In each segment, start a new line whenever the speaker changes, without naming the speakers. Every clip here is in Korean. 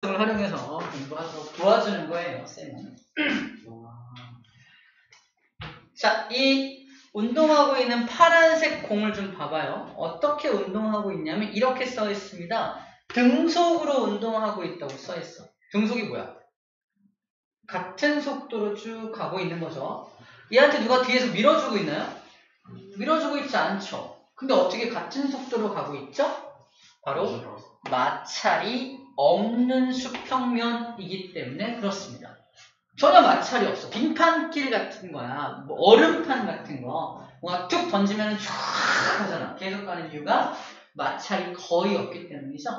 을 활용해서 공부하도록 도와주는 거예요, 쌤은. 자, 이 운동하고 있는 파란색 공을 좀 봐봐요. 어떻게 운동하고 있냐면 이렇게 써 있습니다. 등속으로 운동하고 있다고 써 있어. 등속이 뭐야? 같은 속도로 쭉 가고 있는 거죠. 얘한테 누가 뒤에서 밀어주고 있나요? 밀어주고 있지 않죠. 근데 어떻게 같은 속도로 가고 있죠? 바로 마찰이 없는 수평면이기 때문에 그렇습니다. 전혀 마찰이 없어. 빙판길 같은 거야. 뭐 얼음판 같은 거. 뭔가 툭 던지면 쫙 하잖아. 계속 가는 이유가 마찰이 거의 없기 때문이죠.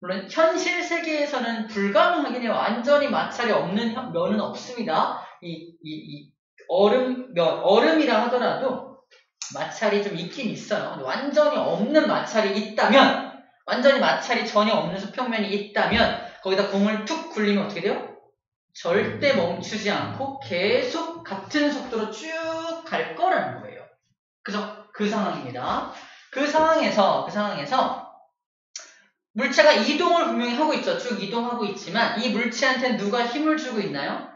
물론 현실 세계에서는 불가능하긴 해요. 완전히 마찰이 없는 면은 없습니다. 이 얼음이라 하더라도 마찰이 좀 있긴 있어요. 완전히 없는 마찰이 있다면, 완전히 마찰이 전혀 없는 수평면이 있다면 거기다 공을 툭 굴리면 어떻게 돼요? 절대 멈추지 않고 계속 같은 속도로 쭉 갈 거라는 거예요. 그죠? 그 상황입니다. 그 상황에서 물체가 이동을 분명히 하고 있죠. 쭉 이동하고 있지만 이 물체한테는 누가 힘을 주고 있나요?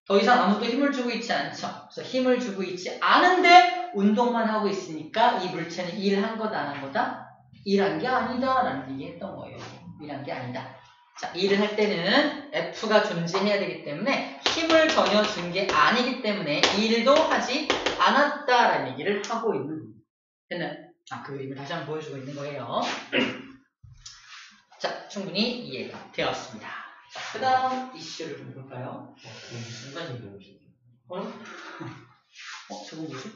더 이상 아무도 힘을 주고 있지 않죠. 그래서 힘을 주고 있지 않은데 운동만 하고 있으니까 이 물체는 일한 거다 안 한 거다? 일한 게 아니다 라는 얘기 했던 거예요. 일한 게 아니다. 자, 일을 할 때는 F가 존재해야 되기 때문에 힘을 전혀 준 게 아니기 때문에 일도 하지 않았다라는 얘기를 하고 있는 겁니다. 됐나요? 그 그림을 다시 한번 보여주고 있는 거예요. 자, 충분히 이해가 되었습니다. 자, 그 다음 이슈를 좀 볼까요?
순간이 뭐지?
저건 뭐지?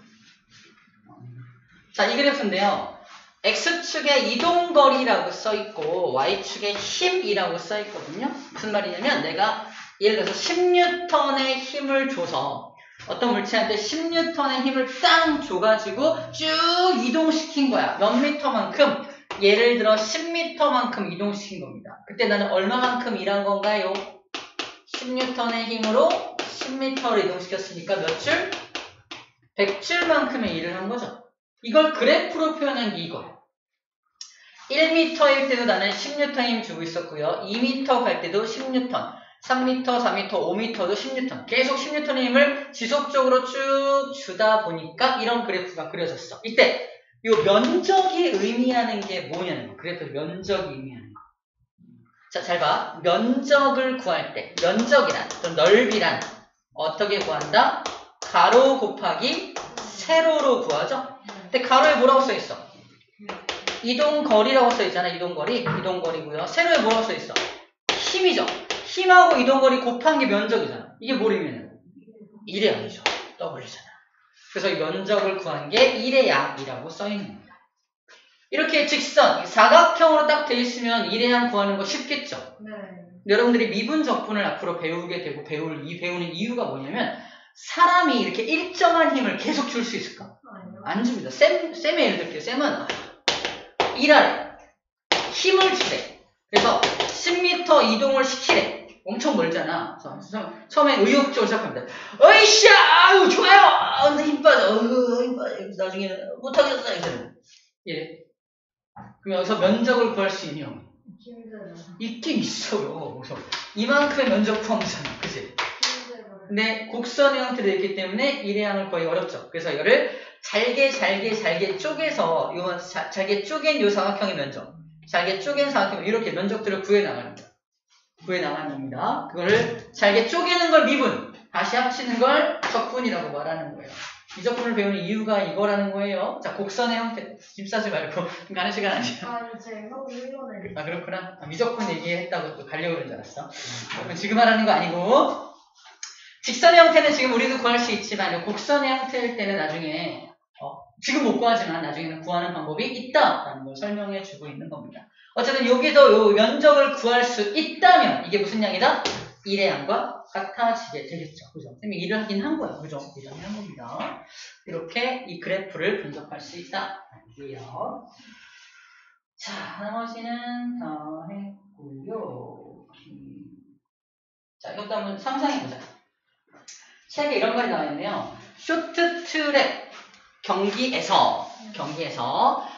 자, 이 그래프인데요. X축에 이동거리라고 써있고 Y축에 힘이라고 써있거든요. 무슨 말이냐면 내가 예를 들어서 10N의 힘을 줘서 어떤 물체한테 10N의 힘을 땅 줘가지고 쭉 이동시킨 거야. 몇 미터만큼? 예를 들어 10m만큼 이동시킨 겁니다. 그때 나는 얼마만큼 일한 건가요? 10N의 힘으로 10m를 이동시켰으니까 몇 줄? 100줄만큼의 일을 한 거죠. 이걸 그래프로 표현한 게 이거예요. 1m일 때도 나는 10N 힘 주고 있었고요. 2m 갈 때도 10N, 3m, 4m, 5m도 10N. 계속 10N의 힘을 지속적으로 쭉 주다 보니까 이런 그래프가 그려졌어. 이때 이 면적이 의미하는 게 뭐냐는 거. 그래프 면적이 의미하는 거. 자, 잘 봐. 면적을 구할 때 면적이란 또 넓이란 어떻게 구한다? 가로 곱하기 세로로 구하죠. 근데 가로에 뭐라고 써있어? 이동거리라고 써있잖아. 이동거리고요. 세로에 뭐라고 써있어? 힘이죠. 힘하고 이동거리 곱한 게 면적이잖아. 이게 뭘 의미하는 거야? 1의 양이죠. W잖아. 그래서 이 면적을 구한 게 1의 양이라고 써있는 겁니다. 이렇게 직선, 사각형으로 딱 돼 있으면 1의 양 구하는 거 쉽겠죠?
네.
여러분들이 미분적분을 앞으로 배우게 되고 배우는 이유가 뭐냐면 사람이 이렇게 일정한 힘을 계속 줄 수 있을까? 안 줍니다. 쌤의 예를 들게요. 쌤은 일하래. 힘을 주래. 그래서 10m 이동을 시키래. 엄청 멀잖아. 그래서 처음에 의욕적으로 시작합니다. 어이씨! 아유, 좋아요! 근데 힘 빠져. 힘 빠져. 나중에는 못하겠어. 이러잖아. 예. 그럼 여기서 면적을 구할 수 있냐? 있긴 있어요. 그래서 이만큼의 면적 구하잖아. 그치? 근데 곡선의 형태로 있기 때문에 1의 양을 구하기 어렵죠. 그래서 이거를 잘게 쪼개서 잘게 쪼갠 요 사각형의 면적, 잘게 쪼갠 사각형 이렇게 면적들을 구해 나가는 겁니다. 그거를 잘게 쪼개는 걸 미분, 다시 합치는 걸 적분이라고 말하는 거예요. 미적분을 배우는 이유가 이거라는 거예요. 자, 곡선의 형태. 집 사지 말고 가는 시간 아니야. 아, 그렇구나. 미적분 얘기했다고 또 가려고 그런 줄 알았어. 지금 하라는 거 아니고 직선의 형태는 지금 우리도 구할 수 있지만 곡선의 형태일 때는 나중에 지금 못 구하지만 나중에는 구하는 방법이 있다라는 걸 설명해 주고 있는 겁니다. 어쨌든 여기서 요 면적을 구할 수 있다면 이게 무슨 양이다? 1의 양과 같아지게 되겠죠. 그죠? 선생님이 일을 하긴 한 거예요. 그죠? 일을 한 겁니다. 이렇게 이 그래프를 분석할 수 있다. 이게요. 자, 나머지는 다 했고요. 자, 이것도 한번 상상해보자. 책에 이런 말이 나와 있네요. 쇼트트랙 경기에서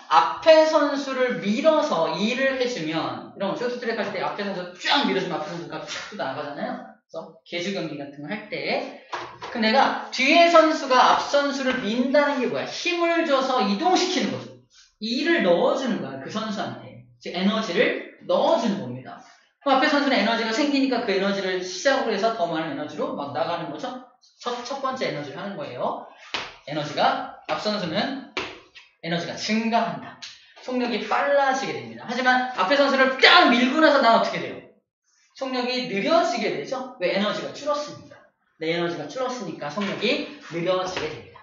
앞에 선수를 밀어서 2를 해주면, 이런 쇼트트랙 할 때 앞에 선수 쫙 밀어주면 앞에 선수가 쫙 나가잖아요. 그래서 계주 경기 같은 거 할 때. 그럼 내가 뒤에 선수가 앞 선수를 민다는 게 뭐야? 힘을 줘서 이동시키는 거죠. 2를 넣어주는 거야, 그 선수한테. 즉, 에너지를 넣어주는 겁니다. 그럼 앞에 선수는 에너지가 생기니까 그 에너지를 시작으로 해서 더 많은 에너지로 막 나가는 거죠. 첫 번째 에너지를 하는 거예요. 앞 선수는 에너지가 증가한다. 속력이 빨라지게 됩니다. 하지만 앞에 선수를 쫙 밀고 나서 난 어떻게 돼요? 속력이 느려지게 되죠. 왜? 에너지가 줄었으니까. 내 에너지가 줄었으니까 속력이 느려지게 됩니다.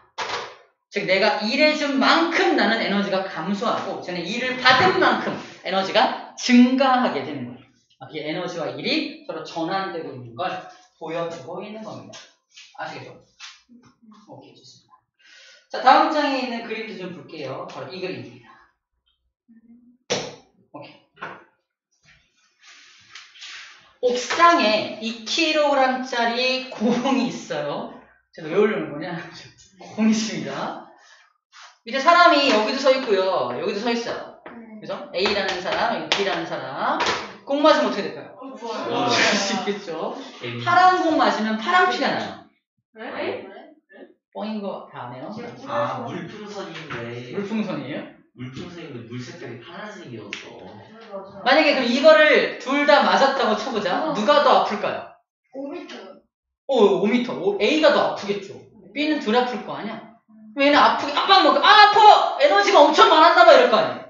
즉 내가 일해준 만큼 나는 에너지가 감소하고 저는 일을 받은 만큼 에너지가 증가하게 되는 거예요. 이 에너지와 일이 서로 전환되고 있는 걸 보여주고 있는 겁니다. 아시겠죠? 오케이, 좋습니다. 자, 다음 장에 있는 그림도 좀 볼게요. 바로 이 그림입니다. 오케이. 옥상에 2kg짜리 공이 있어요. 제가 왜 올려놓은 거냐? 공이 있습니다. 이제 사람이 여기도 서 있고요. 여기도 서 있어요. 그죠? A라는 사람, 여기 B라는 사람. 공 맞으면 어떻게 될까요? 죽을 수 있겠죠. 파란 공 맞으면 파란 피가 나요.
네?
뻥인 거 다 아네요.
아, 물풍선인데.
물풍선이에요?
물풍선인데 물 색깔이 파란색이었어.
만약에 그럼 이거를 둘 다 맞았다고 쳐보자. 누가 더 아플까요?
5m.
5m. A가 더 아프겠죠. B는 둘 아플 거 아니야? 그럼 얘는 아프게 막 먹고 아파! 에너지가 엄청 많았나봐 이럴 거 아니야.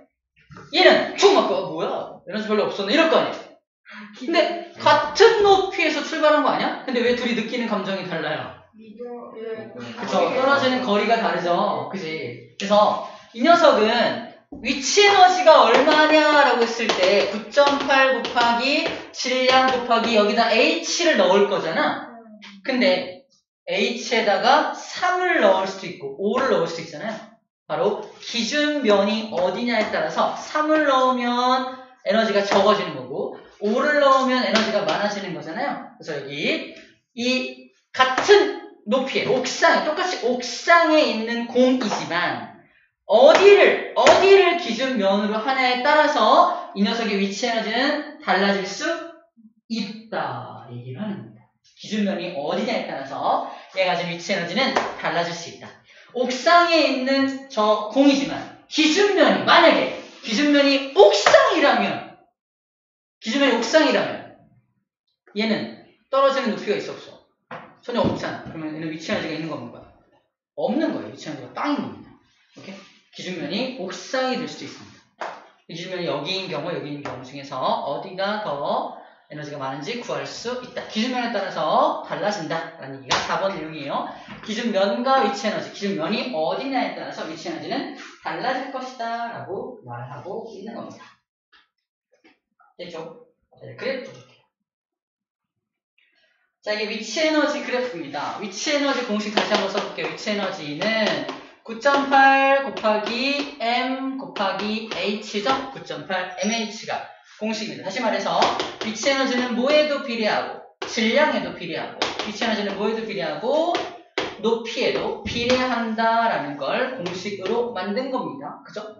얘는 쭉 맞고 뭐야? 에너지 별로 없었네 이럴 거 아니야. 근데 같은 높이에서 출발한 거 아니야? 근데 왜 둘이 느끼는 감정이 달라요? 그쵸. 떨어지는 거리가 다르죠. 그지? 그래서 이 녀석은 위치 에너지가 얼마냐라고 했을 때 9.8 곱하기 질량 곱하기 여기다 H를 넣을 거잖아. 근데 H에다가 3을 넣을 수도 있고 5를 넣을 수도 있잖아요. 바로 기준면이 어디냐에 따라서 3을 넣으면 에너지가 적어지는 거고 5를 넣으면 에너지가 많아지는 거잖아요. 그래서 여기 이 같은 높이에 똑같이 옥상에 있는 공이지만 어디를 기준면으로 하냐에 따라서 이 녀석의 위치 에너지는 달라질 수 있다 얘기를 하는 겁니다. 기준면이 어디냐에 따라서 얘가 지금 위치 에너지는 달라질 수 있다. 옥상에 있는 저 공이지만 만약에 기준면이 옥상이라면 얘는 떨어지는 높이가 있어 없어? 전혀 없잖아. 그러면 얘는 위치 에너지가 있는 건가? 없는 거예요. 위치 에너지가 빵인 겁니다. 오케이? 기준면이 옥상이 될 수도 있습니다. 이 기준면이 여기인 경우 중에서 어디가 더 에너지가 많은지 구할 수 있다. 기준면에 따라서 달라진다. 라는 얘기가 4번 내용이에요. 기준면과 위치 에너지, 기준면이 어디냐에 따라서 위치 에너지는 달라질 것이다. 라고 말하고 있는 겁니다. 됐죠? 자, 그래프 볼게요. 자, 이게 위치 에너지 그래프입니다. 위치 에너지 공식 다시 한번 써볼게요. 위치 에너지는 9.8 곱하기 m 곱하기 h죠? 9.8 mh가 공식입니다. 다시 말해서 위치 에너지는 뭐에도 비례하고 질량에도 비례하고 위치 에너지는 뭐에도 비례하고 높이에도 비례한다라는 걸 공식으로 만든 겁니다. 그죠?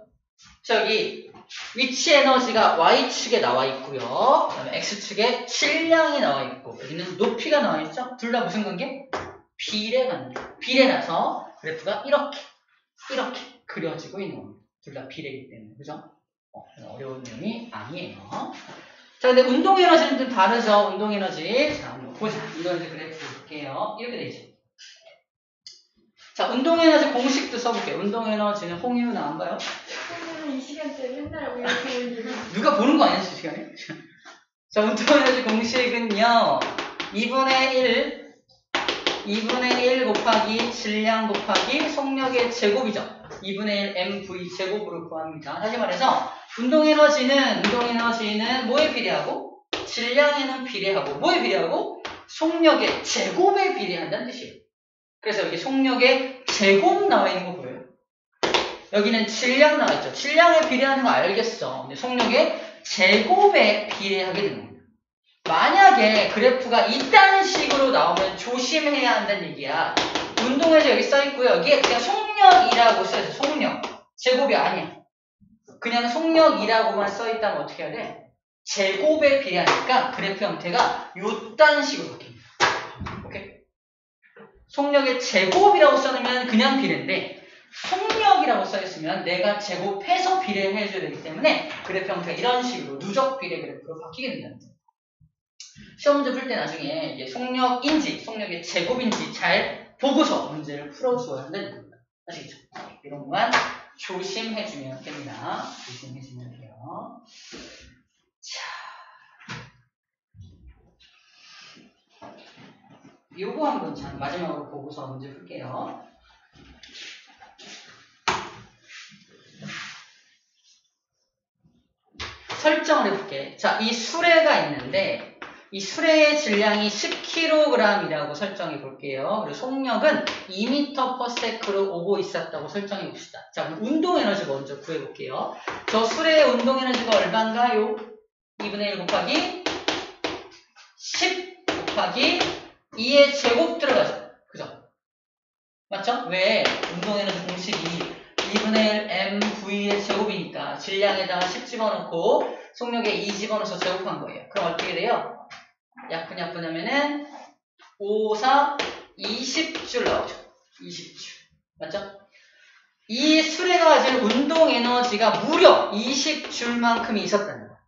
저기 위치 에너지가 y축에 나와 있고요. 그다음에 x축에 질량이 나와 있고 여기는 높이가 나와 있죠? 둘 다 무슨 관계? 비례 관계. 비례라서 그래프가 이렇게 그려지고 있는 겁니다. 둘 다 비례이기 때문에. 그죠? 어려운 내용이 아니에요. 자, 근데 운동 에너지는 좀 다르죠? 운동 에너지. 자, 한번 보자. 운동 에너지 그래프 볼게요. 이렇게 되죠. 자, 운동 에너지 공식도 써볼게요. 운동 에너지는 홍유는 안 봐요?
이 시간대 맨날 이렇게 올리는.
누가 보는 거 아니야, 이 시간에? 자, 운동 에너지 공식은요. 2분의 1 곱하기 질량 곱하기 속력의 제곱이죠. 2분의 1 mv 제곱으로 구합니다. 다시 말해서 운동 에너지는 뭐에 비례하고 질량에는 비례하고 뭐에 비례하고 속력의 제곱에 비례한다는 뜻이에요. 그래서 여기 속력의 제곱 나와 있는 거 보여요? 여기는 질량 나와 있죠. 질량에 비례하는 거 알겠어. 근데 속력의 제곱에 비례하게 되는 겁니다. 만약에 그래프가 이딴 식으로 나오면 조심해야 한다는 얘기야. 운동에서 여기 써있고요. 여기에 그냥 속력이라고 써있어. 속력. 제곱이 아니야. 그냥 속력이라고만 써있다면 어떻게 해야 돼? 제곱에 비례하니까 그래프 형태가 요딴 식으로 바뀝니다. 오케이? 속력의 제곱이라고 써놓으면 그냥 비례인데 속력이라고 써있으면 내가 제곱해서 비례를 해줘야 되기 때문에 그래프 형태가 이런 식으로 누적 비례 그래프로 바뀌게 된다는 거예요. 시험 문제 풀 때 나중에 이게 속력인지 속력의 제곱인지 잘 보고서 문제를 풀어줘야 한다는 겁니다. 아시겠죠? 이런 것만 조심해주면 됩니다. 조심해주면 돼요. 자, 요거 한번 참 마지막으로 보고서 문제 풀게요. 설정을 해볼게. 자, 이 수레가 있는데 이 수레의 질량이 10kg이라고 설정해 볼게요. 그리고 속력은 2m/s로 오고 있었다고 설정해 봅시다. 자, 그럼 운동 에너지 먼저 구해 볼게요. 저 수레의 운동 에너지가 얼마인가요? 2분의 1 곱하기 10 곱하기 2의 제곱 들어가죠. 그죠? 맞죠? 왜? 운동 에너지 공식이 2분의 1 mv의 제곱이니까 질량에다가 10 집어넣고 속력에 2 집어넣어서 제곱한 거예요. 그럼 어떻게 돼요? 약분하면은 5, 4, 20줄 나오죠. 20줄. 맞죠? 이 수레가 가진 운동 에너지가 무려 20줄만큼이 있었다는 거야.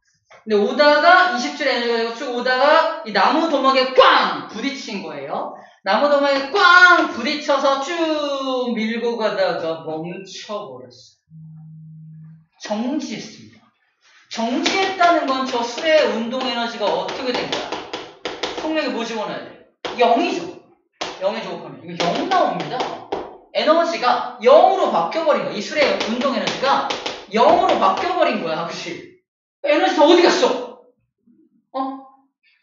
근데 오다가 20줄 에너지가 쭉 오다가 이 나무 도막에 꽝 부딪힌 거예요. 나무 도막에 꽝 부딪혀서 쭉 밀고 가다가 멈춰버렸어요. 정지했습니다. 정지했다는 건 저 수레의 운동 에너지가 어떻게 된 거야? 속력이 뭐 집어넣어야 돼? 0이죠. 0에 제곱하면 이거 0 나옵니다. 에너지가 0으로 바뀌어버린 거야. 이 수레의 운동 에너지가 0으로 바뀌어버린 거야. 그치? 에너지 다 어디 갔어?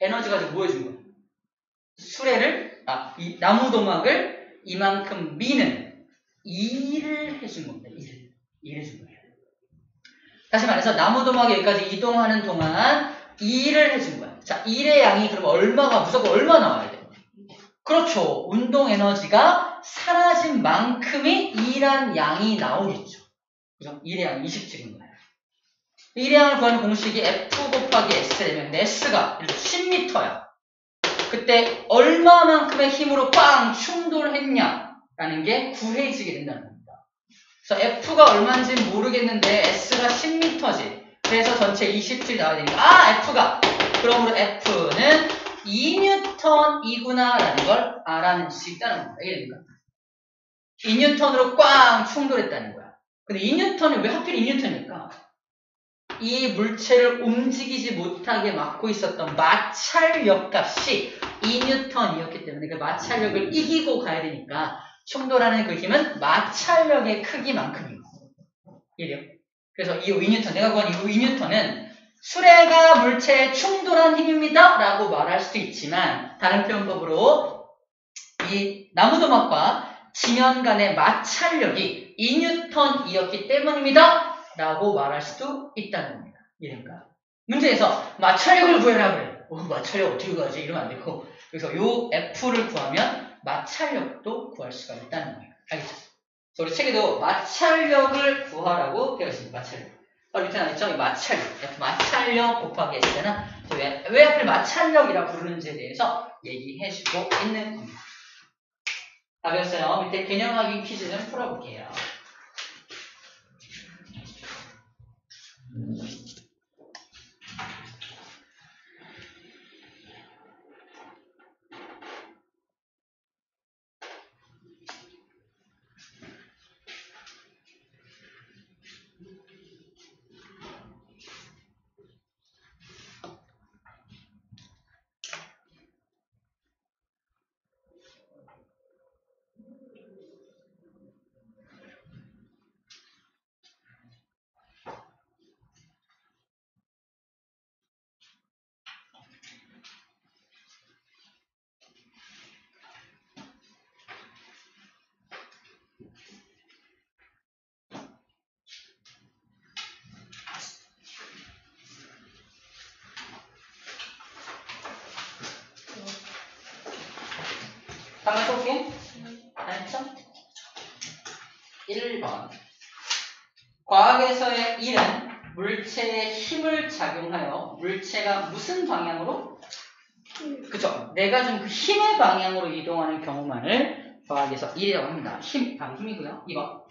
에너지가 지금 뭐 해준 거야? 수레를, 이 나무 도막을 이만큼 미는 일을 해준 겁니다. 일을 해준 거예요. 다시 말해서 나무 도막이 여기까지 이동하는 동안 일을 해준 거야. 자, 일의 양이 그러면 무조건 얼마 나와야 돼? 그렇죠. 운동 에너지가 사라진 만큼의 일한 양이 나오겠죠. 그죠? 일의 양이 20줄인 거예요. 일의 양을 구하는 공식이 F 곱하기 S라면 S가 10m야. 그때 얼마만큼의 힘으로 빵 충돌했냐라는 게 구해지게 된다는 겁니다. 그래서 F가 얼마인지 모르겠는데 S가 10m지. 그래서 전체 20줄이 나와야 되니까 F가 그러므로 F는 2N이구나 라는 걸 알아낼 수 있다는 겁니다. 이게 됩니까? 2N으로 꽝 충돌했다는 거야. 근데 2N이 왜 하필 2N일까? 이 물체를 움직이지 못하게 막고 있었던 마찰력 값이 2N이었기 때문에 그 마찰력을 이기고 가야 되니까 충돌하는 그 힘은 마찰력의 크기만큼이고. 이래요. 그래서 이 2N, 내가 구한 이 2N은 수레가 물체에 충돌한 힘입니다 라고 말할 수도 있지만 다른 표현법으로 이 나무도막과 지면 간의 마찰력이 2N이었기 때문입니다 라고 말할 수도 있다는 겁니다. 이해됩니까? 문제에서 마찰력을 구해라 그래. 마찰력 어떻게 구하지? 이러면 안 되고 그래서 요 F를 구하면 마찰력도 구할 수가 있다는 거예요. 알겠죠? 우리 책에도 마찰력을 구하라고 되어 있습니다. 마찰력. 밑에 나와있죠? 이 마찰력. 마찰력 곱하기 S는 왜 하필 마찰력이라 부르는지에 대해서 얘기해주고 있는 겁니다. 다 배웠어요? 밑에 개념 확인 퀴즈 좀 풀어볼게요. 한번 써볼게. 알겠죠? 1번. 과학에서의 1은 물체에 힘을 작용하여 물체가 무슨 방향으로? 그쵸. 내가 준 그 힘의 방향으로 이동하는 경우만을 더하기해서 1이라고 합니다. 힘, 다음 힘이고요. 2번.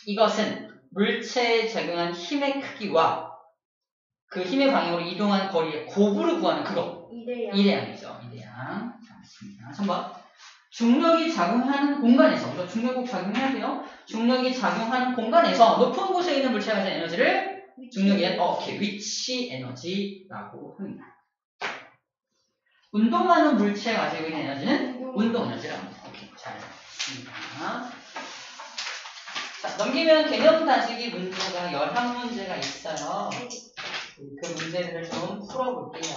이것은 물체에 적용한 힘의 크기와 그 힘의 방향으로 이동한 거리의 곱으로 구하는 그거. 이대양이죠. 이대양. 자, 맞습니다. 3번. 중력이 작용하는 공간에서, 우리가 중력 꼭 작용해야 돼요. 중력이 작용하는 공간에서 높은 곳에 있는 물체가 가진 에너지를 중력의 위치 에너지라고 합니다. 운동하는 물체가 가지고 있는 에너지는 운동 에너지라고 합니다. 오케이, 잘 알겠습니다. 자, 넘기면 개념 다지기 문제가 11문제가 있어요. 그 문제들을 좀 풀어볼게요.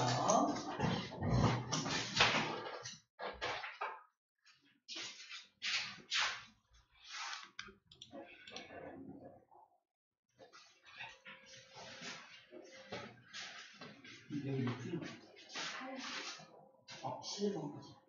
여기 11번까지.